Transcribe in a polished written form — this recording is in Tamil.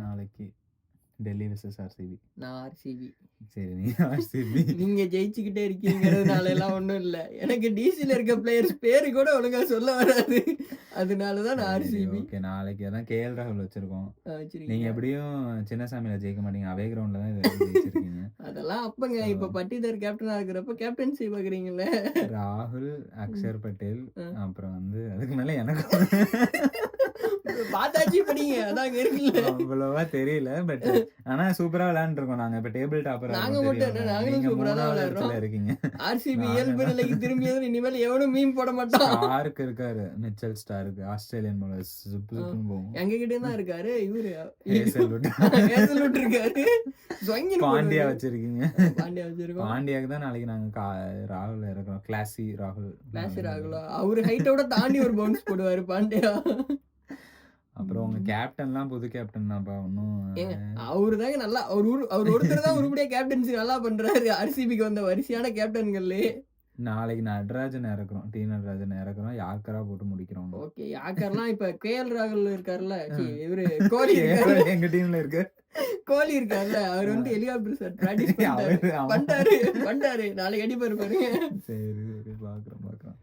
நாளைக்கு டெல்லி வெர்சஸ் ஆர்சிபி. நான் ஆர்சிபி. சரி, நீ ஆர்சிபி. நீங்க ஜெயிச்சுக்கிட்டே இருக்கீங்கிறதுனால எல்லாம் ஒண்ணும் இல்ல. எனக்கு டிசில இருக்க பிளேயர்ஸ் பேரு கூட ஒழுங்கா சொல்ல வராது. அதனாலதான் நான் ஆர்சிபி. ஓகே, நாளைக்கு அதான் கேஎல் ராகுல் வச்சிருக்கோம். நீங்க வச்சிருக்கீங்க. எப்படியும் சின்னசாமியில ஜெயிக்க மாட்டீங்க. அவே கிரவுண்ட்ல தான் இது ஜெயிச்சிருக்கீங்க. அதெல்லாம் அப்பங்க. இப்ப பட்டிதார் கேப்டனா இருக்கிறப்ப கேப்டன்சி பாக்குறீங்கல்ல. ராகுல், அக்ஷர் பட்டேல், அப்புறம் வந்து அதுக்கு மேல எனக்கு பாத்தாச்சு படிங்க. அதான் அங்க இருக்குல்ல. அவ்வளவா தெரியல. பட் ஆனா சூப்பரா விளையாண்டுருக்கோம். நாங்க இப்ப டேபிள் டாப்பர். நாங்க மட்டும் என்ன, நாங்களும் சூப்பரா தான் விளையாடுறோம். இருக்கீங்க. ஆர்சிபி இயல்பு நிலைக்கு திரும்பியது. இனிமேல் எவனும் மீம் போட மாட்டான். ஸ்டார்க் இருக்காரு, மிச்சல் ஸ்டார்க், ஆஸ்திரேலியன் பவுலர் சுப்பு சுப்புன்னு போகும். எங்க கிட்ட தான் இருக்காரு இவரு. ஹேசல்வுட் இருக்காரு. பாண்டியா வச்சிருக்கீங்க. பாண்டியா வச்சிருக்கோம். பாண்டியாக்கு தான் நாளைக்கு நாங்க ராகுல் இறக்குறோம். கிளாசி ராகுல். அவரு ஹைட்டோட தாண்டி ஒரு பவுன்ஸ் போடுவாரு பாண்டியா. அப்புறம் உங்க கேப்டன்லாம் புது கேப்டன் தான்ப்பா. ஒன்னும் அவரு தாங்க நல்லா, அவர் ஒருத்தர் தான் உருப்படியா கேப்டன்சி நல்லா பண்றாரு. ஆர்சிபிக்கு வந்த வரிசையான கேப்டன்களே. நாளைக்கு நடராஜன் இறக்குறோம். டி நடராஜன் இறக்குறோம். யாக்கரா போட்டு முடிக்கிறோம். ஓகே, யாக்கர்லாம் இப்ப கேஎல் ராகுல் இருக்காருல்ல, இவரு கோலி எங்க டீம்ல இருக்கு. கோலி இருக்காருல்ல, அவர் வந்து ஹெலிகாப்டர் பிராக்டிஸ் பண்ணிட்டாரு. நாளைக்கு அடிப்பாரு பாருங்க. சரி, பாக்குறோம்.